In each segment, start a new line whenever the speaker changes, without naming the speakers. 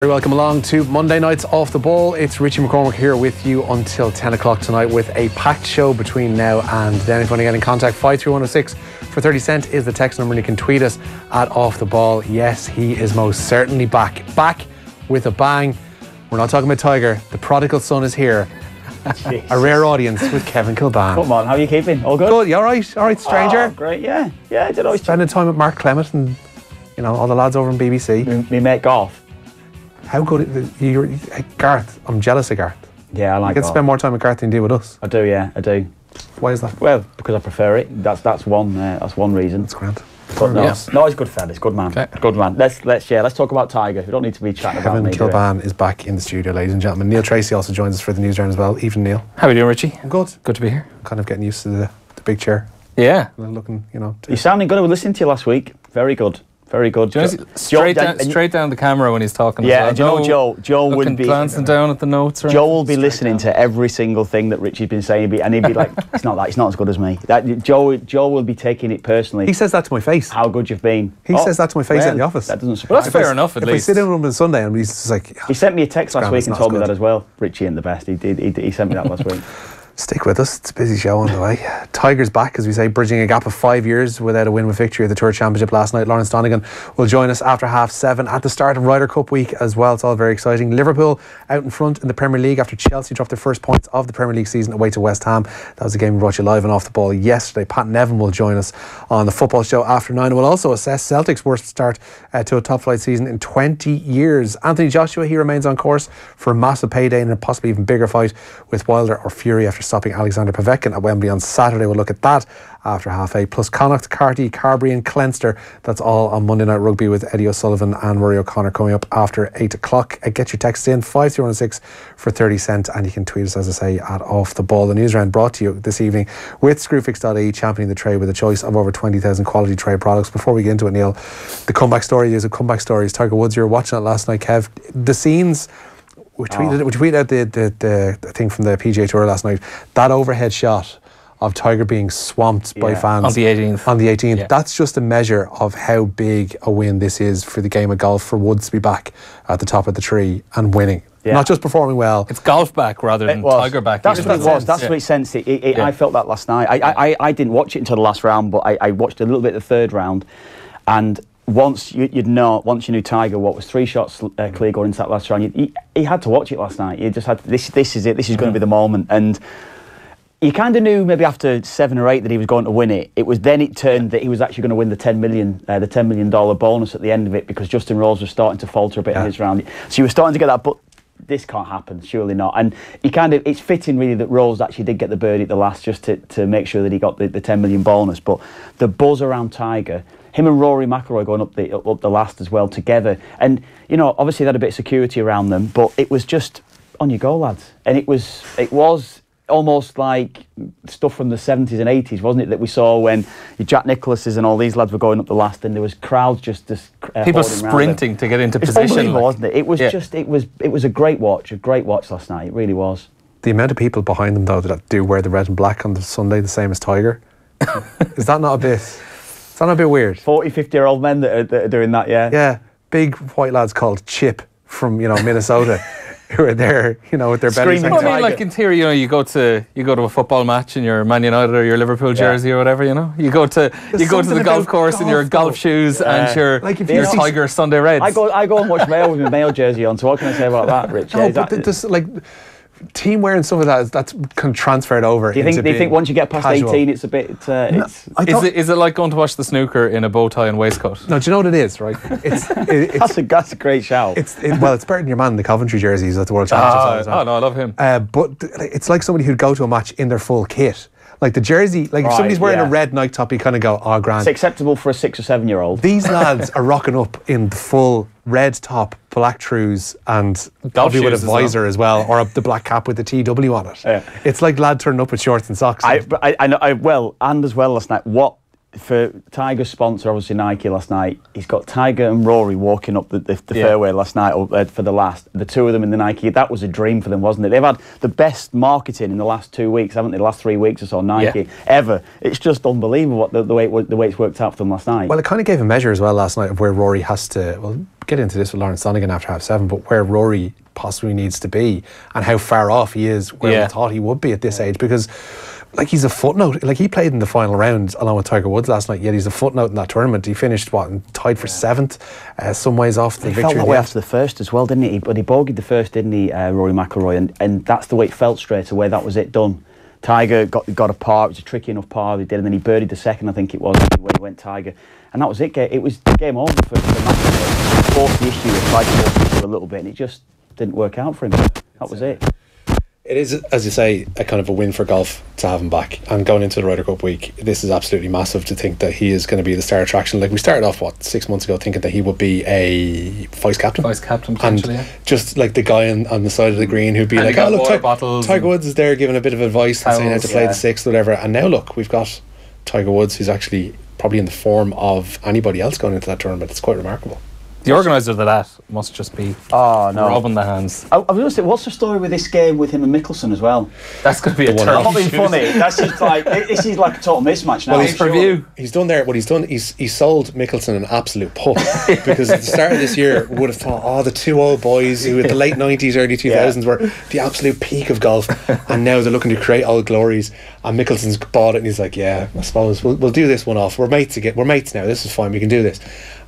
Very welcome along to Monday Nights Off the Ball. It's Richie McCormick here with you until 10 o'clock tonight with a packed show between now and then. If you want to get in contact, 53106 for 30 cent is the text number, and you can tweet us at Off the Ball. Yes, he is most certainly back. Back with a bang. We're not talking about Tiger. The prodigal son is here. A rare audience with Kevin Kilban.
Come on, how are you keeping? All good?
Good, you alright? Alright, stranger?
Oh, great, yeah. Yeah, I did always
spending time with Mark Clement and, you know, all the lads over in BBC.
Me mate Garth.
How good you're, Garth. I'm jealous of Garth.
Yeah, I like
You get to spend more time with Garth than you do with us.
I do, yeah, I do.
Why is that?
Well, because I prefer it. That's one reason.
That's grand.
But no, no, he's a good fella. He's a good man. Okay. Good man. Let's talk about Tiger. We don't need to be chatting about me.
Kevin Kilban is back in the studio, ladies and gentlemen. Neil Tracy also joins us for the NEWSROUND as well. Evening, Neil.
How are you doing, Richie?
I'm good.
Good to be here.
Kind of getting used to the big chair.
Yeah.
Looking, you know.
You sounding good. I was listening to you last week. Very good. Very good.
Straight down the camera when he's talking.
Yeah, and Joe would be
glancing down at the notes.
Joe will be listening to every single thing that Richie's been saying, and he'd be like, "It's not that. It's not as good as me." Joe will be taking it personally.
He says that to my face.
How good you've been.
He says that to my face in the office.
That doesn't surprise.
Well, that's fair enough. At least
if I sit in with him on Sunday and he's just like,
he sent me a text last week and told me that as well. Richie ain't the best. He did. He sent me that last week.
Stick with us. It's a busy show on the way. Tiger's back, as we say, bridging a gap of 5 years without a win with victory at the Tour Championship last night. Lawrence Donegan will join us after 7:30 at the start of Ryder Cup week as well. It's all very exciting. Liverpool out in front in the Premier League after Chelsea dropped their first points of the Premier League season away to West Ham. That was a game we brought you live and off the ball yesterday. Pat Nevin will join us on the football show after 9. We'll also assess Celtic's worst start to a top flight season in 20 years. Anthony Joshua, he remains on course for a massive payday and a possibly even bigger fight with Wilder or Fury after stopping Alexander Povetkin at Wembley on Saturday. We'll look at that after 8:30. Plus Connacht, Carty, Carberry and Cleinster. That's all on Monday Night Rugby with Eddie O'Sullivan and Rory O'Connor coming up after 8 o'clock. Get your texts in 53106 for 30 cent, and you can tweet us, as I say, at Off the Ball. The NEWSROUND brought to you this evening with Screwfix.ie, championing the trade with a choice of over 20,000 quality trade products. Before we get into it, Neil, the comeback story is a comeback story. Tiger Woods, you were watching it last night, Kev. The scenes. We tweeted out the thing from the PGA Tour last night. That overhead shot of Tiger being swamped by fans
on the 18th.
Yeah. That's just a measure of how big a win this is for the game of golf, for Woods to be back at the top of the tree and winning. Yeah. Not just performing well.
It's golf back rather than Tiger back.
That's what it was. That's what it sensed. I felt that last night. I didn't watch it until the last round, but I watched a little bit of the third round, and once you knew Tiger, what was 3 shots clear going into that last round, he had to watch it last night. You just had this is it. This is going to be the moment. And you kind of knew maybe after 7 or 8 that he was going to win it. It turned that he was actually going to win the $10 million bonus at the end of it, because Justin Rose was starting to falter a bit in his round. So you were starting to get that, but this can't happen, surely not. And it's fitting really that Rose actually did get the birdie at the last, just to make sure that he got the $10 million bonus. But the buzz around Tiger, him and Rory McIlroy going up the last as well together, and obviously they had a bit of security around them, but it was just on you go, lads. And it was almost like stuff from the 70s and 80s, wasn't it, that we saw when Jack Nicklaus's and all these lads were going up the last, and there was crowds just
people sprinting to get into position.
Unbelievable, wasn't it? It was it was a great watch last night. It really was.
The amount of people behind them though that do wear the red and black on the Sunday, the same as Tiger, is that not a bit? Is that not a bit weird?
40, 50-year-old men that are doing that, yeah.
Yeah, big white lads called Chip from Minnesota. Who are there, with their bellies.
I mean, like in theory, you go to a football match in your Man United or your Liverpool jersey or whatever, You go to the golf course in your golf shoes and your Tiger Sunday Reds.
I go and watch Mayo with my Mayo jersey on. So what can I say about that, Rich?
No, but team wearing some of that's can transferred over.
Do you think once you get past
casual.
18, it's a bit?
Is it like going to watch the snooker in a bow tie and waistcoat?
No, do you know what it is? Right,
that's a great shout.
It's better than your man in the Coventry jerseys at the World Championships.
Oh no, I love him.
But it's like somebody who'd go to a match in their full kit. Like the jersey, if somebody's wearing a red Nike top, you kind of go, oh, grand.
It's acceptable for a 6 or 7 year old.
These lads are rocking up in the full red top, black trews, and probably with a visor as well, or the black cap with the TW on it. Yeah. It's like lad turning up with shorts and socks.
I know. And as well last night, what for Tiger's sponsor, obviously Nike last night, he's got Tiger and Rory walking up the fairway last night for the two of them in the Nike. That was a dream for them, wasn't it? They've had the best marketing in the last 2 weeks, haven't they? The last 3 weeks or so, Nike, ever. It's just unbelievable the way it's worked out for them last night.
Well, it kind of gave a measure as well last night of where Rory has to, well, get into this with Lawrence Donegan after half 7, but where Rory possibly needs to be and how far off he is where we thought he would be at this age, because like he's a footnote. Like he played in the final round along with Tiger Woods last night, yet he's a footnote in that tournament. He finished and tied for 7th, some ways off the victory.
He felt that way after the first as well, didn't he? But he bogeyed the first, didn't he, Rory McIlroy, and that's the way it felt straight away. That was it, done. Tiger got a par. It was a tricky enough par he did, and then he birdied the second, I think it was, when he went Tiger, and that was it. It was game over for McIlroy. He forced the issue, he tried to force the issue a little bit, and it just didn't work out for him. That was it.
It is, as you say, a kind of a win for golf to have him back. And going into the Ryder Cup week, this is absolutely massive to think that he is going to be the star attraction. Like we started off, 6 months ago, thinking that he would be a vice captain.
Vice captain, potentially,
and just like the guy on the side of the green who'd be and like, oh look, Tiger Woods is there giving a bit of advice and saying how to play the sixth, whatever. And now look, we've got Tiger Woods, who's actually probably in the form of anybody else going into that tournament. It's quite remarkable.
The organiser of that must just be rubbing the hands.
I was going to say, what's the story with this game with him and Mickelson as well?
That's going to be a
terrible. Not being funny. That's just like this is like a total mismatch now.
Well, he's done there. What he's done, he's sold Mickelson an absolute pup because at the start of this year, we would have thought, the two old boys who in the late 90s, early 2000s were the absolute peak of golf, and now they're looking to create old glories. And Mickelson's bought it, and he's like, I suppose we'll do this one off. We're mates now. This is fine. We can do this.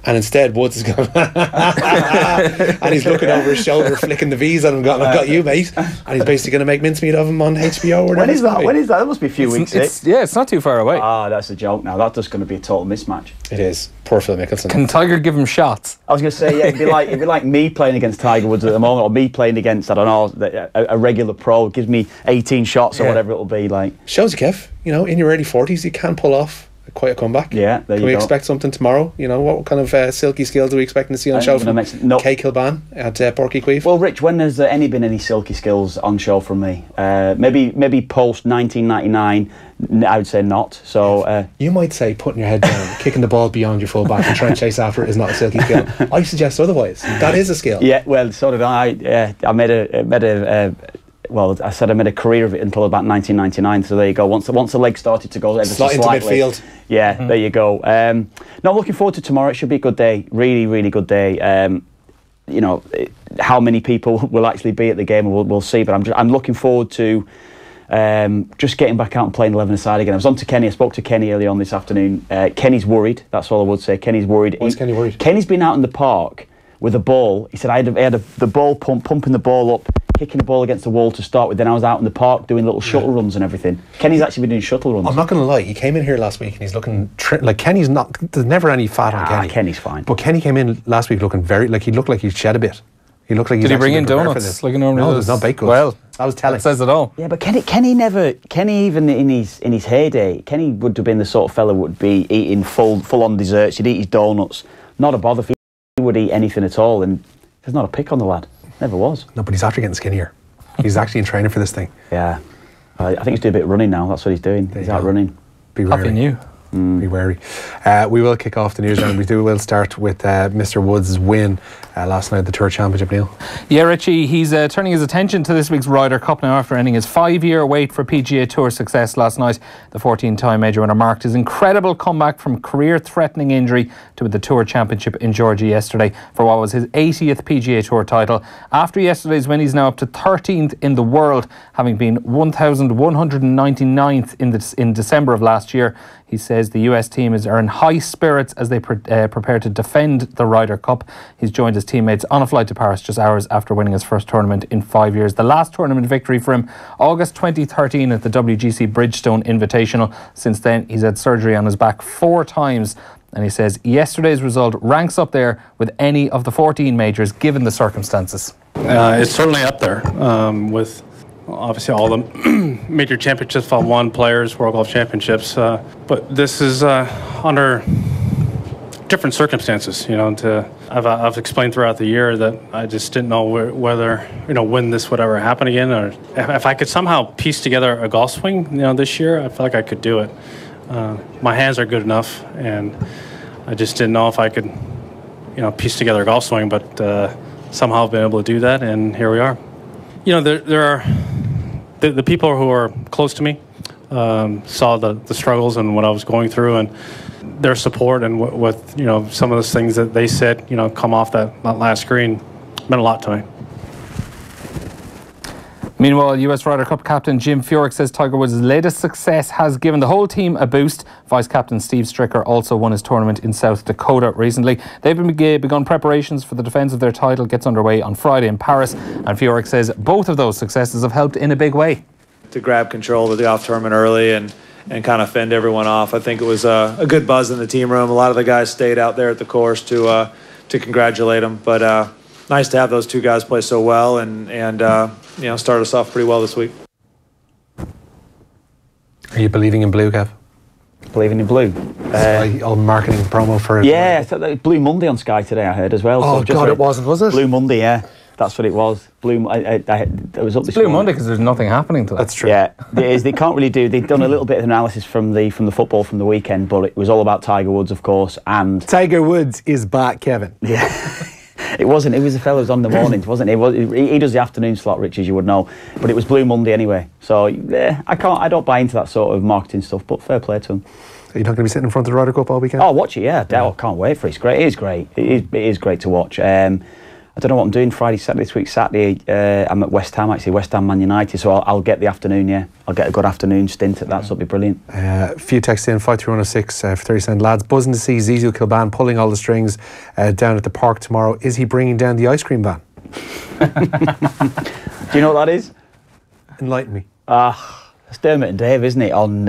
And instead Woods is going and he's looking over his shoulder, flicking the V's at him, going, I've got you, mate. And he's basically going to make mincemeat of him on HBO.
When is that? That must be a few weeks.
It's not too far away.
That's a joke now. That's just going to be a total mismatch.
It is. Poor Phil Mickelson.
Can Tiger give him shots?
I was going to say, it'd be like me playing against Tiger Woods at the moment, or me playing against, I don't know, a regular pro. Gives me 18 shots or whatever it'll be like. Shows
you, Kev, in your early 40s, you can pull off quite a comeback.
Yeah, there you go.
Can we expect something tomorrow? What kind of silky skills are we expecting to see on show from Kay Kilban at Porky Queef?
Well, Rich, when has there been any silky skills on show from me? Maybe post 1999, I would say not. So
you might say putting your head down, kicking the ball beyond your full back and trying to chase after it is not a silky skill. I suggest otherwise. That is a skill.
Yeah, well, so did I. Yeah, I made a I said I made a career of it until about 1999. So there you go. Once the leg started to go ever so slightly,
into midfield.
Yeah, there you go. No, looking forward to tomorrow. It should be a good day. Really, really good day. How many people will actually be at the game, we'll see. But I'm looking forward to just getting back out and playing 11-a-side again. I was on to Kenny. I spoke to Kenny earlier on this afternoon. Kenny's worried. That's all I would say. Kenny's worried.
Why is Kenny worried?
Kenny's been out in the park with a ball. He said I had the ball pumping the ball up, kicking the ball against the wall to start with. Then I was out in the park doing little shuttle runs and everything. Kenny's actually been doing shuttle runs.
I'm not going to lie. He came in here last week and he's looking like Kenny's not. There's never any fat on Kenny.
Kenny's fine.
But Kenny came in last week looking he looked like he'd shed a bit. He looked like he's.
Did he bring in donuts like normally?
No, there's no baked goods.
Well,
I was telling.
That says it all.
Yeah, but Kenny even in his heyday, Kenny would have been the sort of fella would be eating full on desserts. He'd eat his donuts. Not a bother. He would eat anything at all, and there's not a pick on the lad. Never was.
No, but he's after getting skinnier. He's actually in training for this thing.
Yeah. I think he's doing a bit of running now. That's what he's doing. He's out running.
Be wary.
Happy new.
Be wary. We will kick off the news round. We'll start with Mr. Woods' win last night at the Tour Championship, Neil.
Yeah, Richie, he's turning his attention to this week's Ryder Cup now after ending his 5-year wait for PGA Tour success last night. The 14-time major winner marked his incredible comeback from career-threatening injury to the Tour Championship in Georgia yesterday for what was his 80th PGA Tour title. After yesterday's win, he's now up to 13th in the world, having been 1,199th in December of last year. He says the US team are in high spirits as they prepare to defend the Ryder Cup. He's joined his teammates on a flight to Paris just hours after winning his first tournament in 5 years. The last tournament victory for him, August 2013 at the WGC Bridgestone Invitational. Since then, he's had surgery on his back 4 times. And he says yesterday's result ranks up there with any of the 14 majors given the circumstances.
It's certainly up there with obviously all the major championships I've won, Players, World Golf Championships, but this is under different circumstances. I've explained throughout the year that I just didn't know whether when this would ever happen again, or if I could somehow piece together a golf swing this year. I feel like I could do it. My hands are good enough, and I just didn't know if I could, piece together a golf swing, but somehow I've been able to do that, and here we are. There are the people who are close to me saw the struggles and what I was going through, and their support and with some of those things that they said, come off that last screen meant a lot to me.
Meanwhile, US Ryder Cup captain Jim Furyk says Tiger Woods' latest success has given the whole team a boost. Vice-captain Steve Stricker also won his tournament in South Dakota recently. They've begun preparations for the defence of their title, gets underway on Friday in Paris, and Furyk says both of those successes have helped in a big way.
To grab control of the off tournament early and kind of fend everyone off. I think it was a good buzz in the team room. A lot of the guys stayed out there at the course to congratulate them, but nice to have those two guys play so well and start us off pretty well this week.
Are you believing in blue, Kev?
Believing in blue.
All marketing promo for it.
Yeah, I thought that Blue Monday on Sky today, I heard as well.
Oh,
so
God, it wasn't, was it?
Blue Monday, yeah. That's what it was. Blue. I was up this
Blue
morning.
Monday because there's nothing happening to that.
That's true.
Yeah, it is. They can't really do. They've done a little bit of analysis from the football from the weekend, but it was all about Tiger Woods, of course, and
Tiger Woods is back, Kevin.
yeah. It wasn't. It was the fellow who was on the mornings, wasn't it? He does the afternoon slot, Rich, as you would know. But it was Blue Monday anyway. So I don't buy into that sort of marketing stuff. But fair play to him.
Are you not going to be sitting in front of the Ryder Cup all weekend?
Oh, watch it. Yeah, I can't wait for it. It's great. It is great. It is great to watch. I don't know what I'm doing Friday, Saturday this week. Saturday, I'm at West Ham, actually, West Ham Man United, so I'll get the afternoon, yeah. I'll get a good afternoon stint at that, so it'll be brilliant.
A few texts in, 53106 for 30 cents. Lads, buzzing to see Zizou Kilban pulling all the strings down at the park tomorrow. Is he bringing down the ice cream van?
Do you know what that is?
Enlighten me.
It's Dermot and Dave, isn't it, on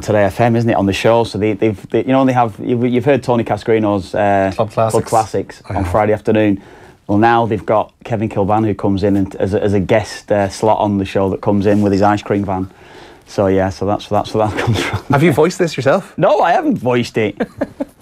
Today FM, isn't it, on the show? So they have, you've heard Tony Cascarino's Club Classics on Friday afternoon. Well, now they've got Kevin Kilban, who comes in as a guest slot on the show, that comes in with his ice cream van. So yeah, so that's where that comes from.
Have you voiced this yourself?
No, I haven't voiced it.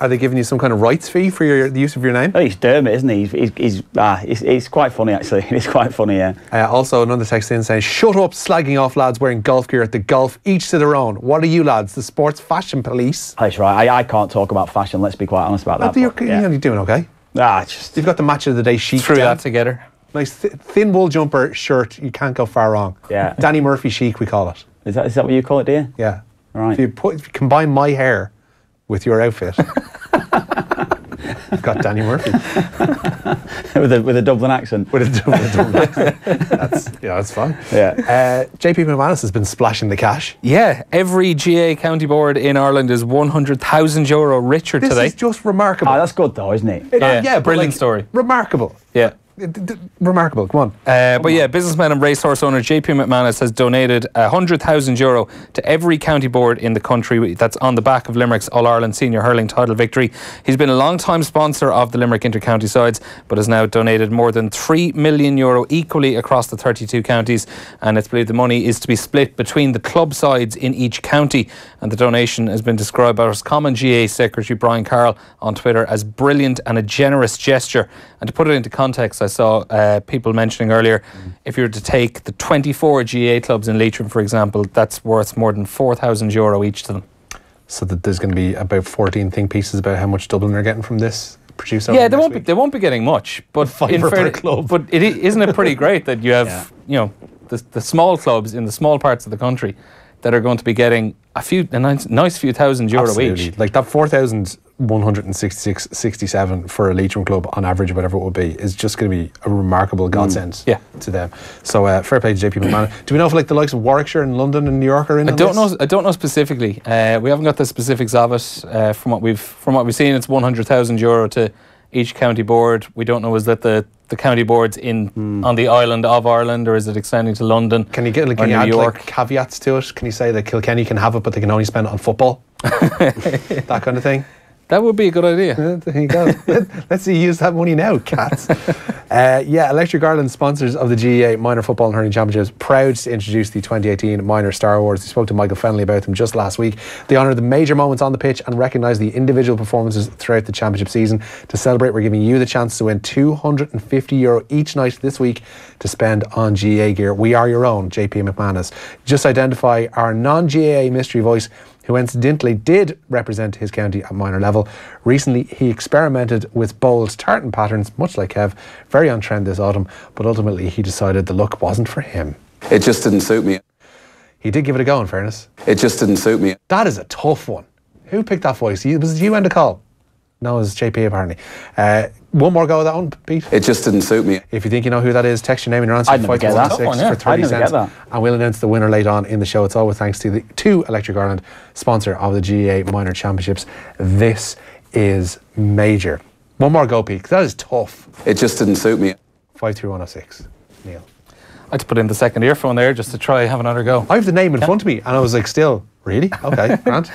Are they giving you some kind of rights fee for the use of your name?
Oh, he's Dermot, isn't he? It's quite funny, actually. It's quite funny, yeah.
Also, another text in saying, shut up slagging off lads wearing golf gear at the golf, each to their own. What are you lads, the sports fashion police?
That's right. I can't talk about fashion, let's be quite honest about that.
You're doing okay.
You've
got the match of the day chic.
Threw that together.
Nice thin wool jumper shirt, you can't go far wrong.
Yeah.
Danny Murphy chic, we call it.
Is that what you call it, do you?
Yeah.
Right.
If you combine my hair with your outfit, you've got Danny Murphy.
with a Dublin accent.
With a Dublin accent. That's fine.
Yeah.
JP McManus has been splashing the cash.
Yeah, every GA county board in Ireland is €100,000 richer today.
This is just remarkable.
That's good though, isn't it?
Yeah, brilliant story.
Remarkable.
Yeah.
Remarkable, come on.
But yeah, businessman and racehorse owner JP McManus has donated €100,000 to every county board in the country. That's on the back of Limerick's All-Ireland Senior Hurling title victory. He's been a long-time sponsor of the Limerick inter-county sides, but has now donated more than €3 million equally across the 32 counties, and it's believed the money is to be split between the club sides in each county, and the donation has been described by Roscommon GA Secretary Brian Carroll on Twitter as brilliant and a generous gesture. And to put it into context, I saw people mentioning earlier, if you were to take the 24 GA clubs in Leitrim, for example, that's worth more than €4,000 each to them.
So that there's going to be about 14 think pieces about how much Dublin are getting from this producer.
Yeah, they won't be getting much, but
club.
But isn't it pretty great that you have the small clubs in the small parts of the country that are going to be getting a nice few €1,000 each.
Like that 4,166.67 for a Leitrim club on average, whatever it would be, is just going to be a remarkable godsend to them. So fair play to JP McMahon. Do we know if like the likes of Warwickshire and London and New York are in?
I don't know specifically. We haven't got the specifics of it. From what we've seen, it's €100,000 to each county board. We don't know, is that the county boards on the island of Ireland, or is it extending to London?
Can you add like caveats to it? Can you say that Kilkenny can have it, but they can only spend it on football? That kind of thing.
That would be a good idea.
There you go. Let's see you use that money now, cats. Electric Ireland, sponsors of the GEA Minor Football and Hurling Championships, proud to introduce the 2018 Minor Star Awards. We spoke to Michael Fennelly about them just last week. They honour the major moments on the pitch and recognise the individual performances throughout the championship season. To celebrate, we're giving you the chance to win €250 each night this week to spend on GEA gear. We are your own, JP McManus. Just identify our non-GEA mystery voice who incidentally did represent his county at minor level. Recently, he experimented with bold tartan patterns, much like Kev, very on trend this autumn, but ultimately he decided the look wasn't for him.
It just didn't suit me.
He did give it a go, in fairness.
It just didn't suit me.
That is a tough one. Who picked that voice? Was it you and the call? No, it was JP apparently. One more go at that one, Pete.
It just didn't suit me.
If you think you know who that is, text your name and your answer.
I'd never get that.
521 for 30 cents. And we'll announce the winner later on in the show. It's all with thanks to Electric Ireland, sponsor of the GAA Minor Championships. This is major. One more go, Pete. That is tough.
It just didn't suit me.
53106. Neil.
I had to put in the second earphone there just to try have another go.
I have the name in front of me and I was like, still, really? Okay, Grant.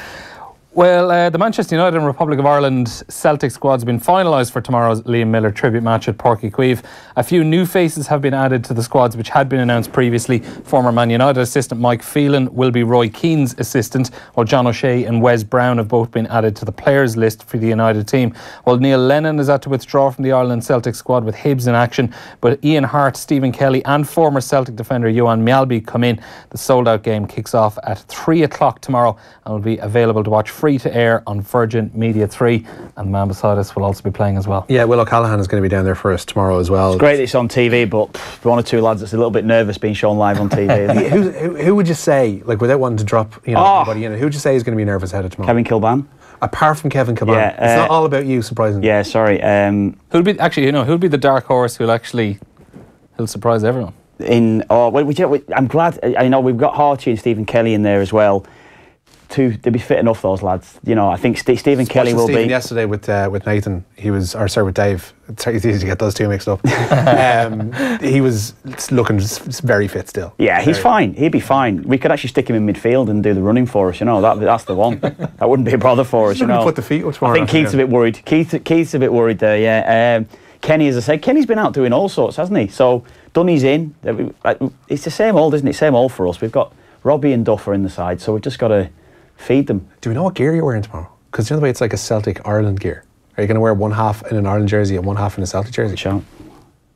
Well, the Manchester United and Republic of Ireland Celtic squads have been finalised for tomorrow's Liam Miller tribute match at Páirc Uí Chaoimh. A few new faces have been added to the squads which had been announced previously. Former Man United assistant Mike Phelan will be Roy Keane's assistant, while John O'Shea and Wes Brown have both been added to the players list for the United team. While Neil Lennon is had to withdraw from the Ireland Celtic squad with Hibs in action, but Ian Hart, Stephen Kelly and former Celtic defender Johan Mjällby come in. The sold-out game kicks off at 3 o'clock tomorrow and will be available to watch free to air on Virgin Media 3, and the man beside us will also be playing as well.
Yeah, Will O'Callaghan is going to be down there for us tomorrow as well.
It's great that it's on TV, but one or two lads that's a little bit nervous being shown live on TV.
who would you say, like without wanting to drop anybody in it, who would you say is going to be nervous ahead of tomorrow?
Kevin Kilban.
Apart from Kevin Kilban,
Yeah,
it's not all about you, surprisingly.
Yeah, sorry.
Who'll be the dark horse who'll surprise everyone?
I'm glad. I know we've got Harty and Stephen Kelly in there as well. They'd be fit enough, those lads. You know, I think Stephen Kelly will be.
Yesterday with Nathan, with Dave. It's easy to get those two mixed up. He was looking very fit still.
Yeah, he's fine. He'd be fine. We could actually stick him in midfield and do the running for us. You know, that's the one. That wouldn't be a bother for us. You know,
put the feet up tomorrow.
I think Keith's a bit worried. Keith's a bit worried there. Yeah. Kenny, as I said, Kenny's been out doing all sorts, hasn't he? So Dunny's in. It's the same old, isn't it? Same old for us. We've got Robbie and Duffer in the side, so we've just got to feed them.
Do we know what gear you're wearing tomorrow? Because the other way, it's like a Celtic Ireland gear. Are you going to wear one half in an Ireland jersey and one half in a Celtic jersey?
Sure.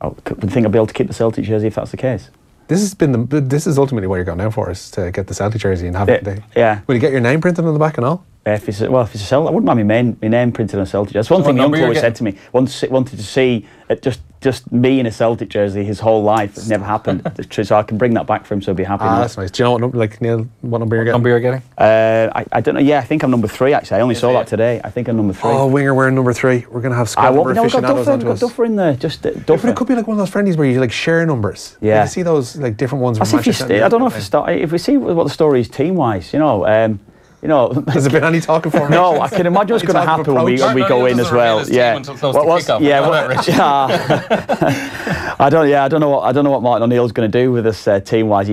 I think I'll be able to keep the Celtic jersey if that's the case.
This is ultimately what you're going down for, is to get the Celtic jersey and have it.
Yeah.
Will you get your name printed on the back and all?
If it's a Celtic, I wouldn't mind my name printed on a Celtic jersey. That's one thing my uncle always said to me. Wanted to see just me in a Celtic jersey his whole life. It never happened. So I can bring that back for him, so he'll be happy.
That's nice. Do you know what number, Neil, what number you're getting?
Number you're getting?
I don't know. Yeah, I think I'm number 3 actually. I only saw that today. I think I'm number 3.
Oh, winger wearing number 3. We're going to have squad number aficionados onto us.
We've got Duffer in there. Just Duffer.
Yeah, but it could be like one of those friendlies where you share numbers.
Yeah.
You see those different ones.
I don't know if we see what the story is team-wise. Has
there been any talking for me?
No, I can imagine what's going to happen when we go in as well. Yeah, I don't know what Martin O'Neill's going to do with us team-wise.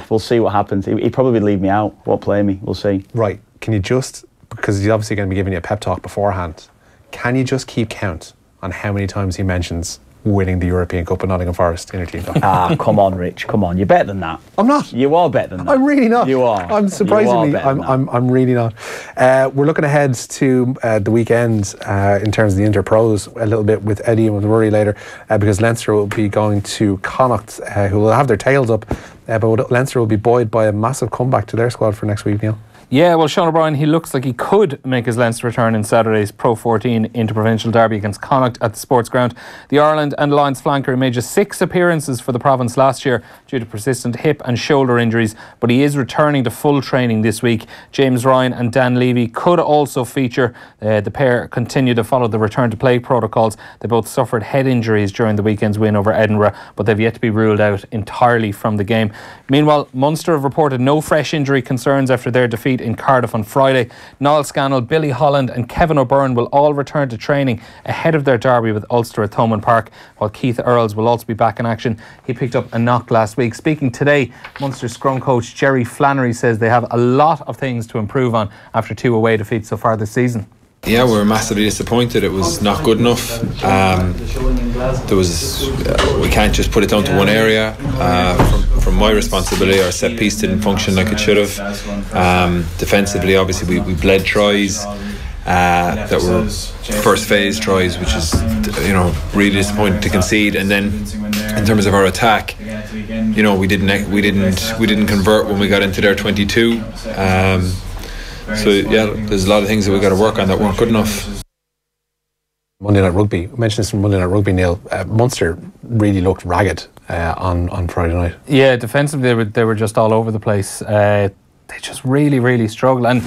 We'll see what happens. He'd probably leave me out. Won't play me. We'll see.
Right? Can you because he's obviously going to be giving you a pep talk beforehand. Can you just keep count on how many times he mentions winning the European Cup at Nottingham Forest in your team?
Come on, Rich. Come on. You're better than that.
I'm not.
You are better than that.
I'm really not.
You are.
I'm surprisingly. I'm really not. We're looking ahead to the weekend in terms of the Inter-Pros a little bit with Eddie and with Rory later, because Leinster will be going to Connacht, who will have their tails up, but Leinster will be buoyed by a massive comeback to their squad for next week, Neil.
Yeah, well, Sean O'Brien, he looks like he could make his Leinster return in Saturday's Pro 14 interprovincial derby against Connacht at the Sports Ground. The Ireland and Lions flanker made just 6 appearances for the province last year due to persistent hip and shoulder injuries, but he is returning to full training this week. James Ryan and Dan Levy could also feature. The pair continue to follow the return to play protocols. They both suffered head injuries during the weekend's win over Edinburgh, but they've yet to be ruled out entirely from the game. Meanwhile, Munster have reported no fresh injury concerns after their defeat in Cardiff on Friday. Niall Scannell, Billy Holland and Kevin O'Byrne will all return to training ahead of their derby with Ulster at Thomond Park, while Keith Earls will also be back in action. He picked up a knock last week. Speaking today, Munster scrum coach Jerry Flannery says they have a lot of things to improve on after 2 away defeats so far this season.
Yeah, we were massively disappointed. It was not good enough. We can't just put it down to one area. From my responsibility, our set piece didn't function like it should have. Defensively, obviously, we bled tries that were first phase tries, which is really disappointing to concede. And then in terms of our attack, we didn't convert when we got into their 22. So yeah, there's a lot of things that we got to work on that weren't good enough.
Monday Night Rugby. We mentioned this from Monday Night Rugby, Neil. Munster really looked ragged on Friday night.
Yeah, defensively they were just all over the place. They just really struggled. And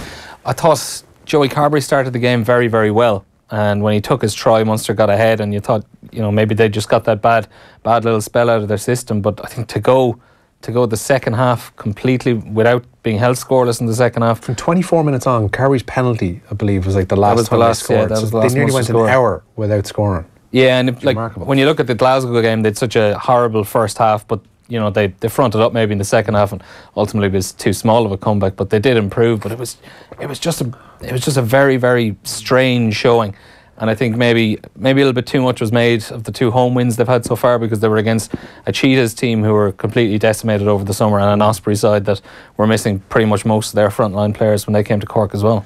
I thought Joey Carberry started the game very, very well. And when he took his try, Munster got ahead, and you thought, maybe they just got that bad little spell out of their system. But I think to go the second half completely without being held scoreless in the second half.
From 24 minutes on, Carberry's penalty, I believe, was like the last time they scored.
That was the last
they nearly went
score.
an hour without scoring.
Yeah, and
remarkable.
When you look at the Glasgow game, they had such a horrible first half, but they fronted up maybe in the second half, and ultimately it was too small of a comeback. But they did improve. But it was just a very, very strange showing. And I think maybe a little bit too much was made of the 2 home wins they've had so far, because they were against a Cheetahs team who were completely decimated over the summer, and an Osprey side that were missing pretty much most of their frontline players when they came to Cork as well.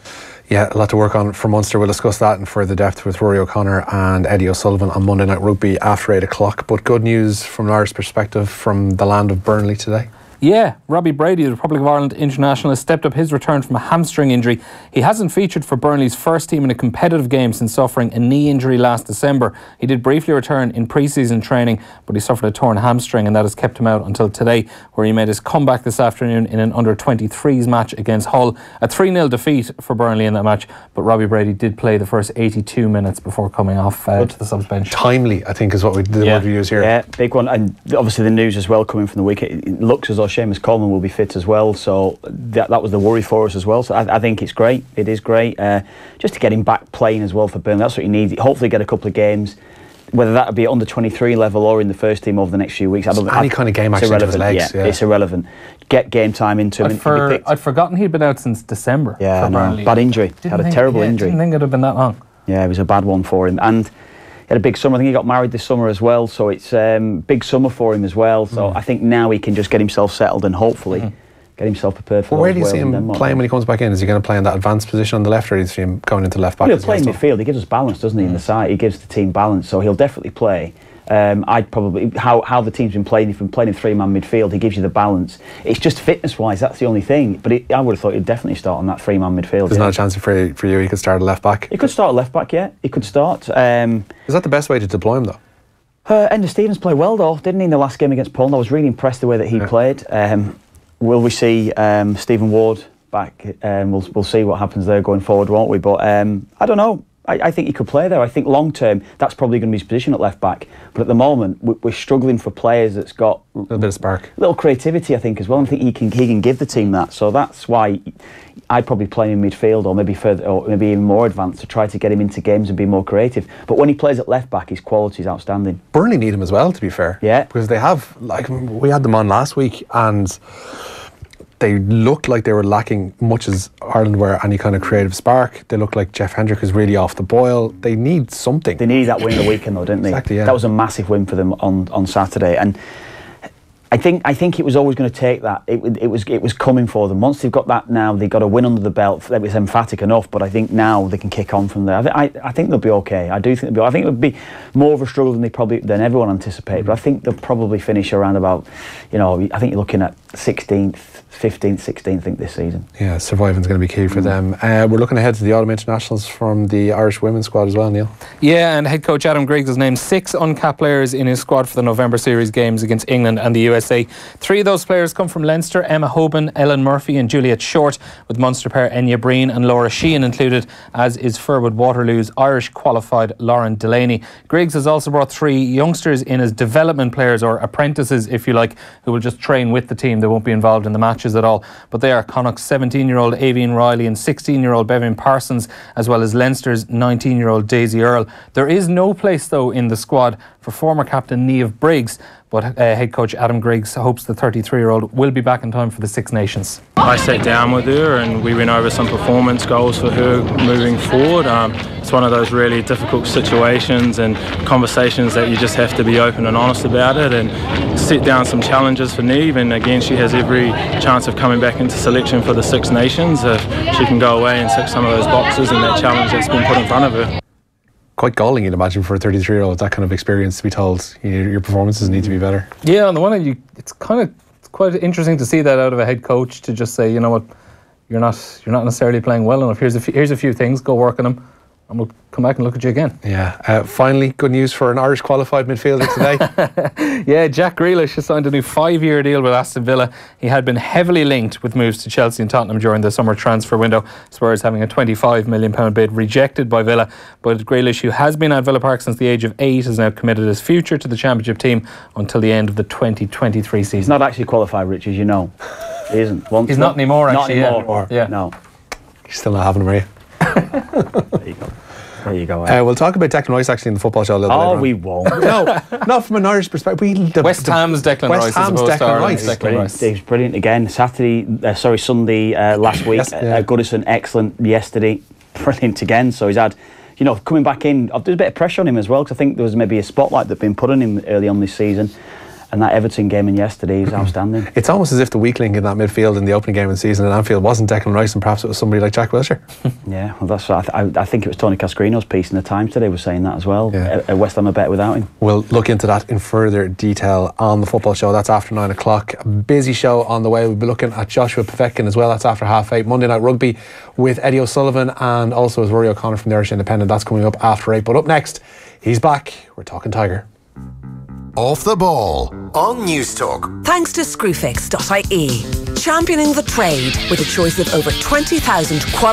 Yeah, a lot to work on for Munster. We'll discuss that in further depth with Rory O'Connor and Eddie O'Sullivan on Monday Night Rugby after 8 o'clock. But good news from an Irish perspective from the land of Burnley today.
Yeah, Robbie Brady, the Republic of Ireland international, has stepped up his return from a hamstring injury. He hasn't featured for Burnley's first team in a competitive game since suffering a knee injury last December. He did briefly return in pre-season training, but he suffered a torn hamstring, and that has kept him out until today, where he made his comeback this afternoon in an under-23s match against Hull. A 3-0 defeat for Burnley in that match, but Robbie Brady did play the first 82 minutes before coming off to the subs bench.
Timely, I think, is what the word we use here.
Yeah, big one. And obviously the news as well coming from the week, it looks as though Seamus Coleman will be fit as well, so that was the worry for us as well. So I think it's great. It is great just to get him back playing as well for Burnley. That's what you need. Hopefully get a couple of games, whether that would be at under 23 level or in the first team over the next few weeks.
Any kind of game action to his legs.
Yeah, it's irrelevant. Get game time into him.
I'd forgotten he'd been out since December.
Yeah,
for Burnley.
Bad injury. Had a terrible injury.
Didn't think it'd have been that long.
Yeah, it was a bad one for him. And he had a big summer. I think he got married this summer as well, so it's big summer for him as well. So I think now he can just get himself settled and hopefully get himself prepared for.
Where do you see him playing when he comes back in? Is he going to play in that advanced position on the left, or do you see him going into left back?
He'll play in midfield. He gives us balance, doesn't he, in the side? He gives the team balance, so he'll definitely play. I'd probably how the team's been playing. If you're playing in 3-man midfield, he gives you the balance. It's just fitness-wise, that's the only thing. But I would have thought he'd definitely start on that 3-man midfield.
There's not a chance for you. He could start at left back.
He could start at left back. Yeah, he could start.
Is that the best way to deploy him, though?
Enda Stevens played well though, didn't he, in the last game against Poland? I was really impressed the way that he played. Will we see Stephen Ward back? We'll see what happens there going forward, won't we? But I don't know. I think he could play there. I think long term that's probably going to be his position at left back. But at the moment we're struggling for players that's got
a little bit of spark,
a little creativity, I think, as well. I think he can give the team that. So that's why I'd probably play him in midfield, or maybe further, or maybe even more advanced, to try to get him into games and be more creative. But when he plays at left back, his quality is outstanding.
Burnley need him as well, to be fair.
Yeah,
because they have, like, we had them on last week and they looked like they were lacking much as Ireland were any kind of creative spark. They looked like Jeff Hendrick is really off the boil. They need something.
They needed that win the weekend though, didn't they?
Exactly, yeah.
That was a massive win for them on Saturday, and I think it was always going to take that. It was coming for them. Once they've got that now, they've got a win under the belt. That was emphatic enough, but I think now they can kick on from there. I think they'll be okay. I do think they'll be. I think it would be more of a struggle than everyone anticipated. But I think they'll probably finish around about, I think you're looking at 16th, 15th, 16th, I think, this season.
Yeah, surviving's going to be key for them. We're looking ahead to the autumn internationals from the Irish women's squad as well, Neil.
Yeah, and head coach Adam Griggs has named 6 uncapped players in his squad for the November series games against England and the USA. 3 of those players come from Leinster: Emma Hoban, Ellen Murphy and Juliet Short, with Munster pair Enya Breen and Laura Sheehan included, as is Firwood Waterloo's Irish qualified Lauren Delaney. Griggs has also brought 3 youngsters in as development players, or apprentices if you like, who will just train with the team. They won't be involved in the matches at all, but they are Connacht's 17-year-old Avian Riley and 16-year-old Bevan Parsons, as well as Leinster's 19-year-old Daisy Earle. There is no place though in the squad for former captain Niamh Briggs, but head coach Adam Griggs hopes the 33-year-old will be back in time for the Six Nations.
I sat down with her and we went over some performance goals for her moving forward. It's one of those really difficult situations and conversations that you just have to be open and honest about it, and set down some challenges for Niamh. And again, she has every chance of coming back into selection for the Six Nations if she can go away and tick some of those boxes and that challenge that's been put in front of her.
Quite galling, you'd imagine, for a 33-year-old, that kind of experience, to be told your performances need to be better.
Yeah, on the one hand, it's quite interesting to see that out of a head coach, to just say, you know what, you're not necessarily playing well enough. Here's a few things. Go work on them, and we'll come back and look at you again.
Yeah. Finally, good news for an Irish qualified midfielder today.
Yeah, Jack Grealish has signed a new 5-year deal with Aston Villa. He had been heavily linked with moves to Chelsea and Tottenham during the summer transfer window. Spurs having a £25 million bid rejected by Villa. But Grealish, who has been at Villa Park since the age of 8, has now committed his future to the Championship team until the end of the 2023 season.
He's not actually qualified, Rich, as you know. He isn't.
He's not anymore, actually.
Not anymore.
Yeah.
No.
You're still not having him, are you?
There you go. There you go.
We'll talk about Declan Rice actually in the football show a little bit later on.
We won't.
No, not from an Irish perspective.
West Ham's Declan Rice.
West Ham's Declan Rice.
He was brilliant again. Sunday last week.
Yes, yeah.
Goodison, excellent yesterday. Brilliant again. So he's had, coming back in, there's a bit of pressure on him as well, because I think there was maybe a spotlight that'd been put on him early on this season. And that Everton game in yesterday is outstanding.
It's almost as if the weak link in that midfield in the opening game of the season at Anfield wasn't Declan Rice, and perhaps it was somebody like Jack Wilshere.
Yeah, well, that's what I think it was Tony Cascarino's piece in the Times today was saying that as well.
Yeah.
West Ham are better without him.
We'll look into that in further detail on the football show. That's after 9 o'clock. A busy show on the way. We'll be looking at Joshua Povetkin as well. That's after 8:30. Monday Night Rugby with Eddie O'Sullivan, and also as Rory O'Connor from the Irish Independent. That's coming up after 8. But up next, he's back. We're talking Tiger.
Off the Ball on News Talk.
Thanks to Screwfix.ie, championing the trade with a choice of over 20,000 quality